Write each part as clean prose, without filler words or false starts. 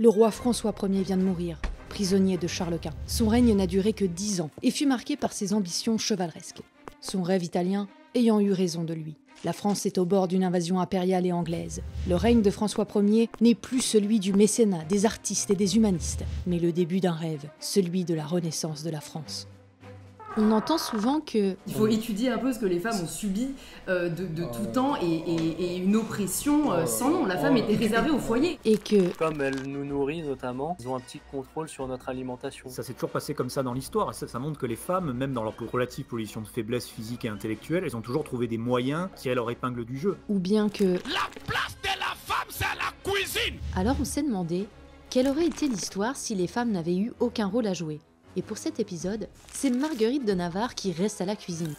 Le roi François Ier vient de mourir, prisonnier de Charles Quint. Son règne n'a duré que 10 ans et fut marqué par ses ambitions chevaleresques. Son rêve italien ayant eu raison de lui. La France est au bord d'une invasion impériale et anglaise. Le règne de François Ier n'est plus celui du mécénat, des artistes et des humanistes, mais le début d'un rêve, celui de la renaissance de la France. On entend souvent que... Il faut étudier un peu ce que les femmes ont subi de tout temps et une oppression sans nom. La femme était réservée au foyer. Et que... Comme elles nous nourrissent notamment, ils ont un petit contrôle sur notre alimentation. Ça s'est toujours passé comme ça dans l'histoire, et ça montre que les femmes, même dans leur relative position de faiblesse physique et intellectuelle, elles ont toujours trouvé des moyens de tirer leur épingle du jeu. Ou bien que... La place de la femme, c'est la cuisine! Alors on s'est demandé, quelle aurait été l'histoire si les femmes n'avaient eu aucun rôle à jouer? Et pour cet épisode, c'est Marguerite de Navarre qui reste à la cuisine.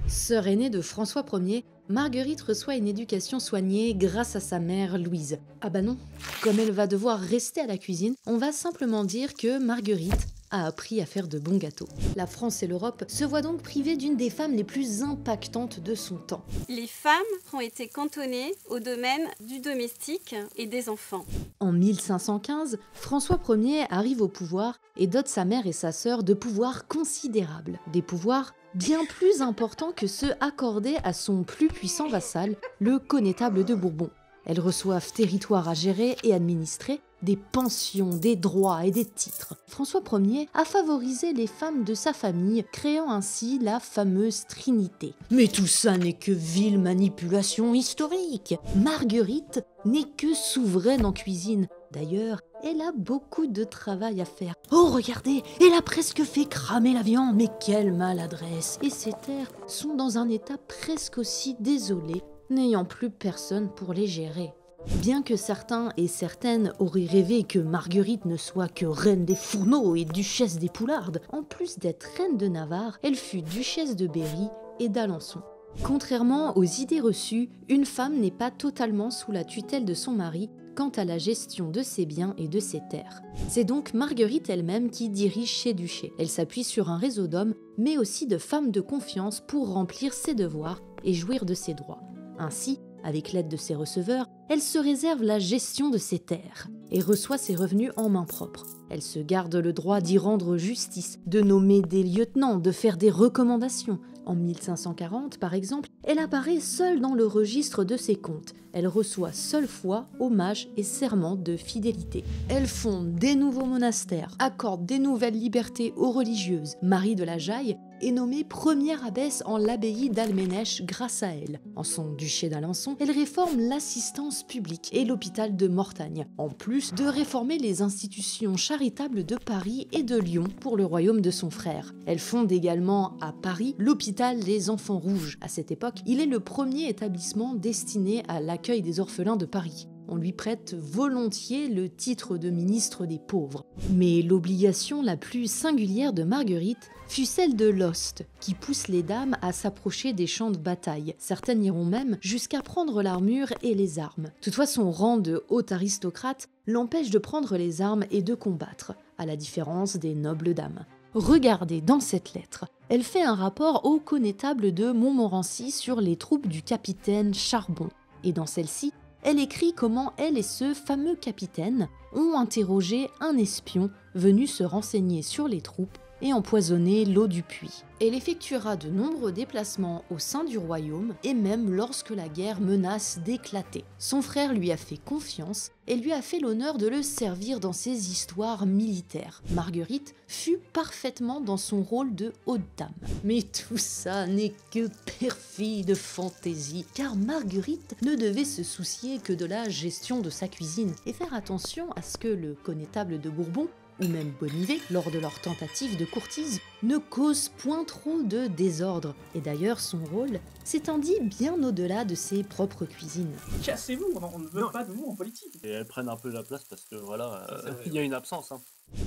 Sœur aînée de François Ier, Marguerite reçoit une éducation soignée grâce à sa mère Louise. Ah bah non, comme elle va devoir rester à la cuisine, on va simplement dire que Marguerite a appris à faire de bons gâteaux. La France et l'Europe se voient donc privées d'une des femmes les plus impactantes de son temps. Les femmes ont été cantonnées au domaine du domestique et des enfants. En 1515, François Ier arrive au pouvoir et dote sa mère et sa sœur de pouvoirs considérables. Des pouvoirs bien plus importants que ceux accordés à son plus puissant vassal, le connétable de Bourbon. Elles reçoivent territoires à gérer et administrer, des pensions, des droits et des titres. François Ier a favorisé les femmes de sa famille, créant ainsi la fameuse Trinité. Mais tout ça n'est que vile manipulation historique. Marguerite n'est que souveraine en cuisine. D'ailleurs, elle a beaucoup de travail à faire. Oh, regardez, elle a presque fait cramer la viande, mais quelle maladresse! Et ses terres sont dans un état presque aussi désolé, n'ayant plus personne pour les gérer. Bien que certains et certaines auraient rêvé que Marguerite ne soit que reine des fourneaux et duchesse des poulardes, en plus d'être reine de Navarre, elle fut duchesse de Berry et d'Alençon. Contrairement aux idées reçues, une femme n'est pas totalement sous la tutelle de son mari quant à la gestion de ses biens et de ses terres. C'est donc Marguerite elle-même qui dirige ses duchés. Elle s'appuie sur un réseau d'hommes, mais aussi de femmes de confiance pour remplir ses devoirs et jouir de ses droits. Ainsi, avec l'aide de ses receveurs, elle se réserve la gestion de ses terres et reçoit ses revenus en main propre. Elle se garde le droit d'y rendre justice, de nommer des lieutenants, de faire des recommandations. En 1540, par exemple, elle apparaît seule dans le registre de ses comptes. Elle reçoit seule foi, hommage et serment de fidélité. Elle fonde des nouveaux monastères, accorde des nouvelles libertés aux religieuses. Marie de la Jaille est nommée première abbesse en l'abbaye d'Alménèche grâce à elle. En son duché d'Alençon, elle réforme l'assistance publique et l'hôpital de Mortagne, en plus de réformer les institutions charitables de Paris et de Lyon pour le royaume de son frère. Elle fonde également à Paris l'hôpital des Enfants Rouges. À cette époque, il est le premier établissement destiné à l'accueil des orphelins de Paris. On lui prête volontiers le titre de ministre des pauvres. Mais l'obligation la plus singulière de Marguerite fut celle de l'ost, qui pousse les dames à s'approcher des champs de bataille. Certaines iront même jusqu'à prendre l'armure et les armes. Toutefois, son rang de haute aristocrate l'empêche de prendre les armes et de combattre, à la différence des nobles dames. Regardez dans cette lettre, elle fait un rapport au connétable de Montmorency sur les troupes du capitaine Charbon. Et dans celle-ci, elle écrit comment elle et ce fameux capitaine ont interrogé un espion venu se renseigner sur les troupes et empoisonner l'eau du puits. Elle effectuera de nombreux déplacements au sein du royaume et même lorsque la guerre menace d'éclater. Son frère lui a fait confiance et lui a fait l'honneur de le servir dans ses histoires militaires. Marguerite fut parfaitement dans son rôle de haute dame. Mais tout ça n'est que perfide fantaisie, car Marguerite ne devait se soucier que de la gestion de sa cuisine et faire attention à ce que le connétable de Bourbon ou même Bonnivet, lors de leur tentative de courtise, ne cause point trop de désordre. Et d'ailleurs, son rôle s'étendit bien au-delà de ses propres cuisines. Cassez-vous, on ne veut pas de vous en politique. Et elles prennent un peu la place parce que voilà, il y a une absence.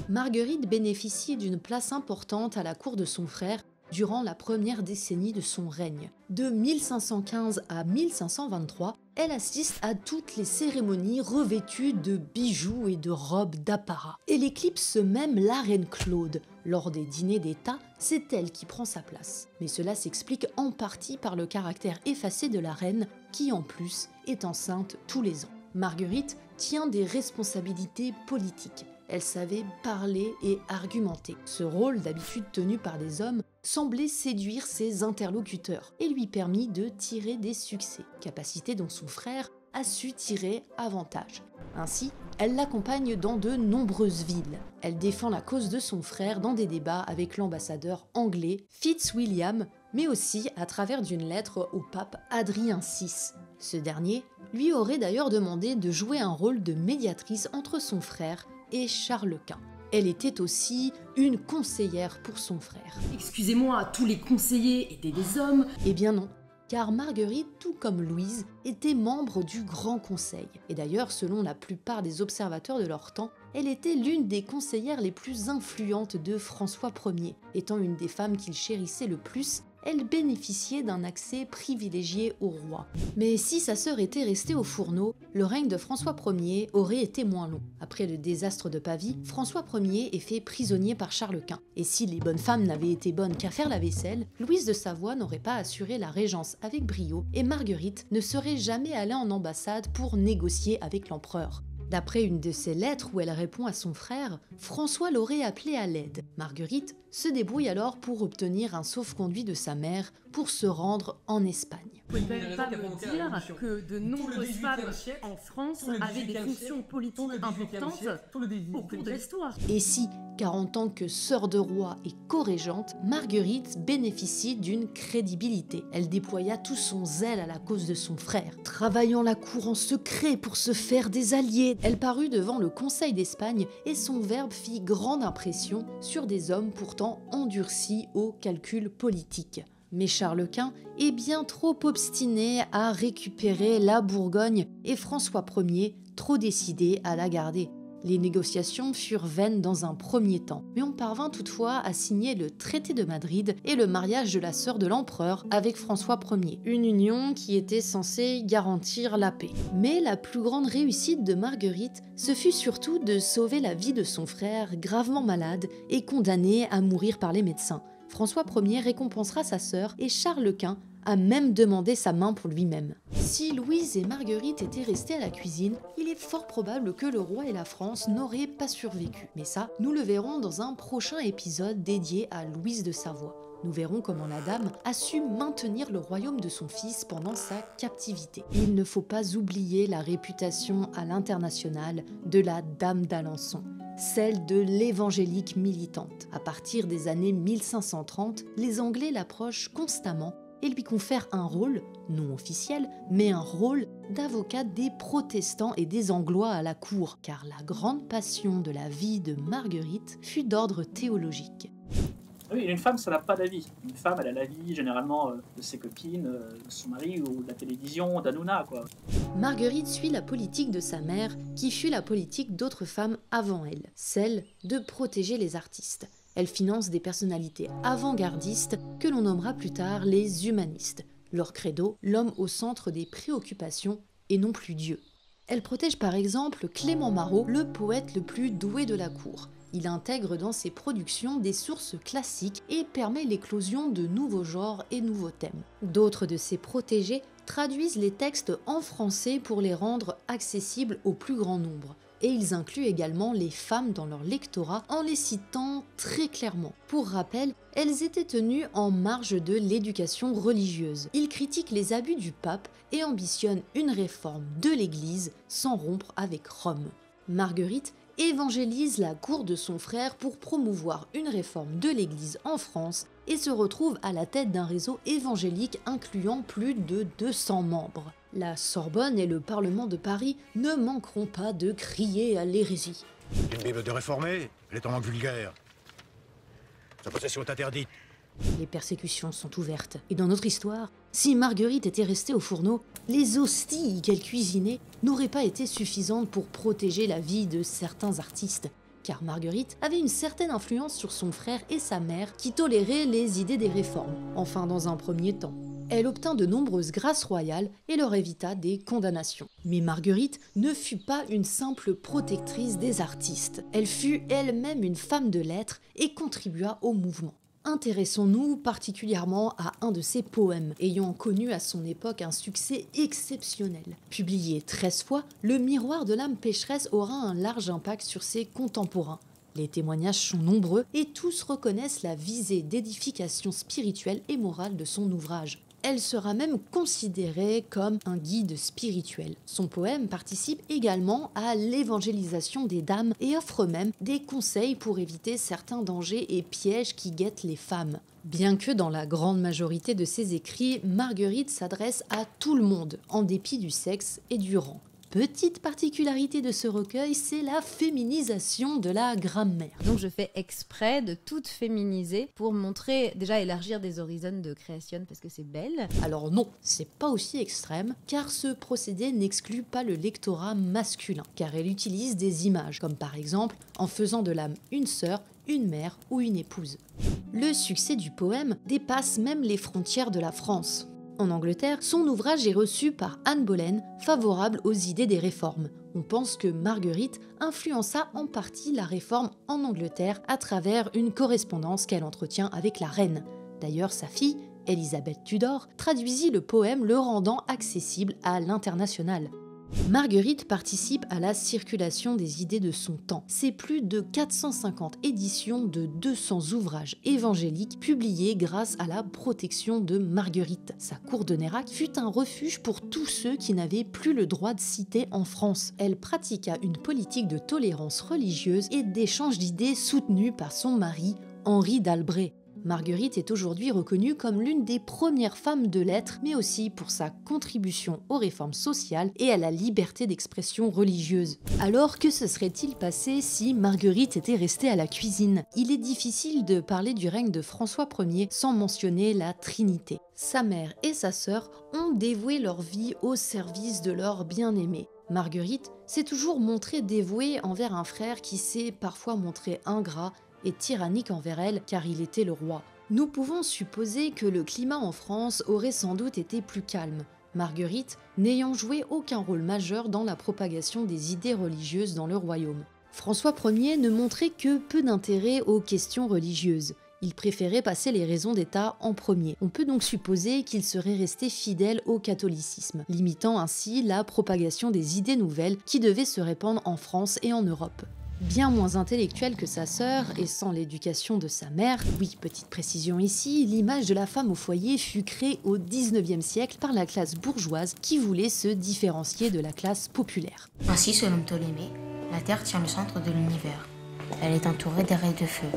Marguerite bénéficie d'une place importante à la cour de son frère durant la première décennie de son règne. De 1515 à 1523, elle assiste à toutes les cérémonies revêtues de bijoux et de robes d'apparat. Elle éclipse même la reine Claude. Lors des dîners d'État, c'est elle qui prend sa place. Mais cela s'explique en partie par le caractère effacé de la reine, qui en plus est enceinte tous les ans. Marguerite tient des responsabilités politiques. Elle savait parler et argumenter. Ce rôle, d'habitude tenu par des hommes, semblait séduire ses interlocuteurs et lui permit de tirer des succès, capacité dont son frère a su tirer avantage. Ainsi, elle l'accompagne dans de nombreuses villes. Elle défend la cause de son frère dans des débats avec l'ambassadeur anglais Fitzwilliam, mais aussi à travers d'une lettre au pape Adrien VI. Ce dernier lui aurait d'ailleurs demandé de jouer un rôle de médiatrice entre son frère et Charles Quint. Elle était aussi une conseillère pour son frère. Excusez-moi, tous les conseillers étaient des hommes. Eh bien non, car Marguerite, tout comme Louise, était membre du Grand Conseil. Et d'ailleurs, selon la plupart des observateurs de leur temps, elle était l'une des conseillères les plus influentes de François Ier. Étant une des femmes qu'il chérissait le plus, elle bénéficiait d'un accès privilégié au roi. Mais si sa sœur était restée au fourneau, le règne de François Ier aurait été moins long. Après le désastre de Pavie, François Ier est fait prisonnier par Charles Quint. Et si les bonnes femmes n'avaient été bonnes qu'à faire la vaisselle, Louise de Savoie n'aurait pas assuré la régence avec brio et Marguerite ne serait jamais allée en ambassade pour négocier avec l'empereur. D'après une de ses lettres où elle répond à son frère, François l'aurait appelée à l'aide. Marguerite se débrouille alors pour obtenir un sauf-conduit de sa mère pour se rendre en Espagne. Vous ne pouvez pas me dire que de nombreuses femmes en France avaient des fonctions politiques importantes au cours de l'histoire. Et si, car en tant que sœur de roi et co-régente, Marguerite bénéficie d'une crédibilité. Elle déploya tout son zèle à la cause de son frère, travaillant la cour en secret pour se faire des alliés. Elle parut devant le Conseil d'Espagne et son verbe fit grande impression sur des hommes pourtant endurcis au calcul politique. Mais Charles Quint est bien trop obstiné à récupérer la Bourgogne et François Ier trop décidé à la garder. Les négociations furent vaines dans un premier temps, mais on parvint toutefois à signer le traité de Madrid et le mariage de la sœur de l'empereur avec François Ier, une union qui était censée garantir la paix. Mais la plus grande réussite de Marguerite, ce fut surtout de sauver la vie de son frère gravement malade et condamné à mourir par les médecins. François Ier récompensera sa sœur et Charles Quint a même demandé sa main pour lui-même. Si Louise et Marguerite étaient restées à la cuisine, il est fort probable que le roi et la France n'auraient pas survécu. Mais ça, nous le verrons dans un prochain épisode dédié à Louise de Savoie. Nous verrons comment la dame a su maintenir le royaume de son fils pendant sa captivité. Il ne faut pas oublier la réputation à l'international de la Dame d'Alençon, celle de l'évangélique militante. À partir des années 1530, les Anglais l'approchent constamment et lui confère un rôle, non officiel, mais un rôle d'avocat des protestants et des anglois à la cour, car la grande passion de la vie de Marguerite fut d'ordre théologique. Oui, une femme, ça n'a pas d'avis. Une femme, elle a l'avis généralement de ses copines, de son mari ou de la télévision, d'Hanouna, quoi. Marguerite suit la politique de sa mère, qui fut la politique d'autres femmes avant elle, celle de protéger les artistes. Elle finance des personnalités avant-gardistes que l'on nommera plus tard les humanistes. Leur credo, l'homme au centre des préoccupations et non plus Dieu. Elle protège par exemple Clément Marot, le poète le plus doué de la cour. Il intègre dans ses productions des sources classiques et permet l'éclosion de nouveaux genres et nouveaux thèmes. D'autres de ses protégés traduisent les textes en français pour les rendre accessibles au plus grand nombre. Et ils incluent également les femmes dans leur lectorat en les citant très clairement. Pour rappel, elles étaient tenues en marge de l'éducation religieuse. Ils critiquent les abus du pape et ambitionnent une réforme de l'Église sans rompre avec Rome. Marguerite évangélise la cour de son frère pour promouvoir une réforme de l'Église en France et se retrouve à la tête d'un réseau évangélique incluant plus de 200 membres. La Sorbonne et le Parlement de Paris ne manqueront pas de crier à l'hérésie. Une Bible de réformée, elle est en langue vulgaire. Sa possession est interdite. Les persécutions sont ouvertes. Et dans notre histoire, si Marguerite était restée au fourneau, les hosties qu'elle cuisinait n'auraient pas été suffisantes pour protéger la vie de certains artistes. Car Marguerite avait une certaine influence sur son frère et sa mère qui toléraient les idées des réformes, enfin dans un premier temps. Elle obtint de nombreuses grâces royales et leur évita des condamnations. Mais Marguerite ne fut pas une simple protectrice des artistes. Elle fut elle-même une femme de lettres et contribua au mouvement. Intéressons-nous particulièrement à un de ses poèmes, ayant connu à son époque un succès exceptionnel. Publié 13 fois, Le Miroir de l'âme pécheresse aura un large impact sur ses contemporains. Les témoignages sont nombreux et tous reconnaissent la visée d'édification spirituelle et morale de son ouvrage. Elle sera même considérée comme un guide spirituel. Son poème participe également à l'évangélisation des dames et offre même des conseils pour éviter certains dangers et pièges qui guettent les femmes. Bien que dans la grande majorité de ses écrits, Marguerite s'adresse à tout le monde, en dépit du sexe et du rang. Petite particularité de ce recueil, c'est la féminisation de la grammaire. Donc je fais exprès de tout féminiser pour montrer, déjà élargir des horizons de création parce que c'est belle. Alors non, c'est pas aussi extrême, car ce procédé n'exclut pas le lectorat masculin, car elle utilise des images, comme par exemple en faisant de l'âme une sœur, une mère ou une épouse. Le succès du poème dépasse même les frontières de la France. En Angleterre, son ouvrage est reçu par Anne Boleyn, favorable aux idées des réformes. On pense que Marguerite influença en partie la réforme en Angleterre à travers une correspondance qu'elle entretient avec la reine. D'ailleurs, sa fille, Elisabeth Tudor, traduisit le poème le rendant accessible à l'international. Marguerite participe à la circulation des idées de son temps. C'est plus de 450 éditions de 200 ouvrages évangéliques publiés grâce à la protection de Marguerite. Sa cour de Nérac fut un refuge pour tous ceux qui n'avaient plus le droit de citer en France. Elle pratiqua une politique de tolérance religieuse et d'échange d'idées soutenue par son mari, Henri d'Albret. Marguerite est aujourd'hui reconnue comme l'une des premières femmes de lettres, mais aussi pour sa contribution aux réformes sociales et à la liberté d'expression religieuse. Alors, que se serait-il passé si Marguerite était restée à la cuisine? Il est difficile de parler du règne de François Ier sans mentionner la Trinité. Sa mère et sa sœur ont dévoué leur vie au service de leur bien-aimé. Marguerite s'est toujours montrée dévouée envers un frère qui s'est parfois montré ingrat et tyrannique envers elle car il était le roi. Nous pouvons supposer que le climat en France aurait sans doute été plus calme, Marguerite n'ayant joué aucun rôle majeur dans la propagation des idées religieuses dans le royaume. François Ier ne montrait que peu d'intérêt aux questions religieuses. Il préférait passer les raisons d'État en premier. On peut donc supposer qu'il serait resté fidèle au catholicisme, limitant ainsi la propagation des idées nouvelles qui devaient se répandre en France et en Europe. Bien moins intellectuel que sa sœur et sans l'éducation de sa mère, oui, petite précision ici, l'image de la femme au foyer fut créée au XIXe siècle par la classe bourgeoise qui voulait se différencier de la classe populaire. Ainsi, selon Ptolémée, la Terre tient le centre de l'univers. Elle est entourée des raies de feu.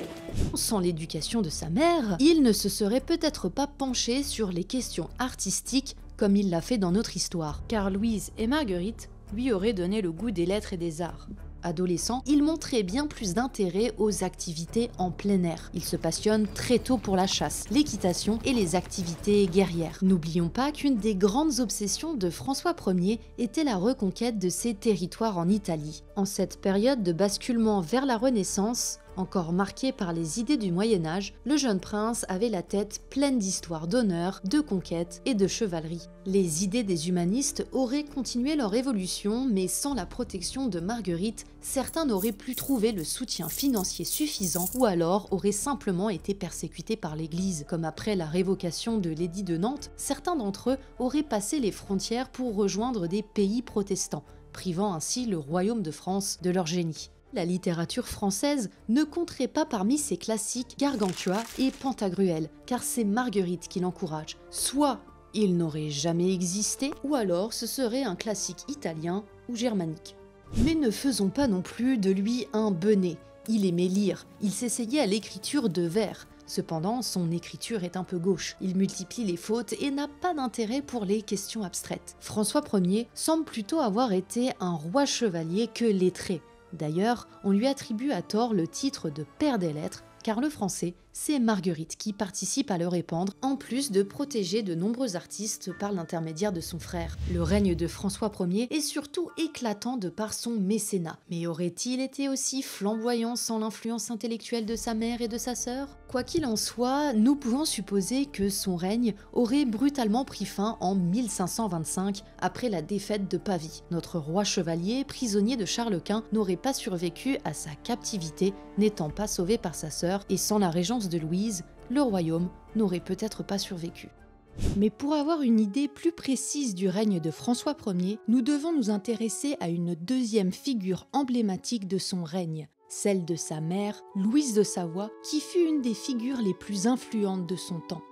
Sans l'éducation de sa mère, il ne se serait peut-être pas penché sur les questions artistiques comme il l'a fait dans notre histoire, car Louise et Marguerite lui auraient donné le goût des lettres et des arts. Adolescent, il montrait bien plus d'intérêt aux activités en plein air. Il se passionne très tôt pour la chasse, l'équitation et les activités guerrières. N'oublions pas qu'une des grandes obsessions de François Ier était la reconquête de ses territoires en Italie. En cette période de basculement vers la Renaissance, encore marqué par les idées du Moyen-Âge, le jeune prince avait la tête pleine d'histoires d'honneur, de conquête et de chevalerie. Les idées des humanistes auraient continué leur évolution, mais sans la protection de Marguerite, certains n'auraient plus trouvé le soutien financier suffisant ou alors auraient simplement été persécutés par l'Église. Comme après la révocation de l'édit de Nantes, certains d'entre eux auraient passé les frontières pour rejoindre des pays protestants, privant ainsi le royaume de France de leur génie. La littérature française ne compterait pas parmi ses classiques Gargantua et Pantagruel, car c'est Marguerite qui l'encourage. Soit il n'aurait jamais existé, ou alors ce serait un classique italien ou germanique. Mais ne faisons pas non plus de lui un benêt. Il aimait lire, il s'essayait à l'écriture de vers. Cependant, son écriture est un peu gauche. Il multiplie les fautes et n'a pas d'intérêt pour les questions abstraites. François Ier semble plutôt avoir été un roi chevalier que lettré. D'ailleurs, on lui attribue à tort le titre de père des lettres, car le français, c'est Marguerite qui participe à le répandre, en plus de protéger de nombreux artistes par l'intermédiaire de son frère. Le règne de François Ier est surtout éclatant de par son mécénat. Mais aurait-il été aussi flamboyant sans l'influence intellectuelle de sa mère et de sa sœur? Quoi qu'il en soit, nous pouvons supposer que son règne aurait brutalement pris fin en 1525, après la défaite de Pavie. Notre roi chevalier, prisonnier de Charles Quint, n'aurait pas survécu à sa captivité, n'étant pas sauvé par sa sœur, et sans la régence de Louise, le royaume n'aurait peut-être pas survécu. Mais pour avoir une idée plus précise du règne de François Ier, nous devons nous intéresser à une deuxième figure emblématique de son règne, celle de sa mère, Louise de Savoie, qui fut une des figures les plus influentes de son temps.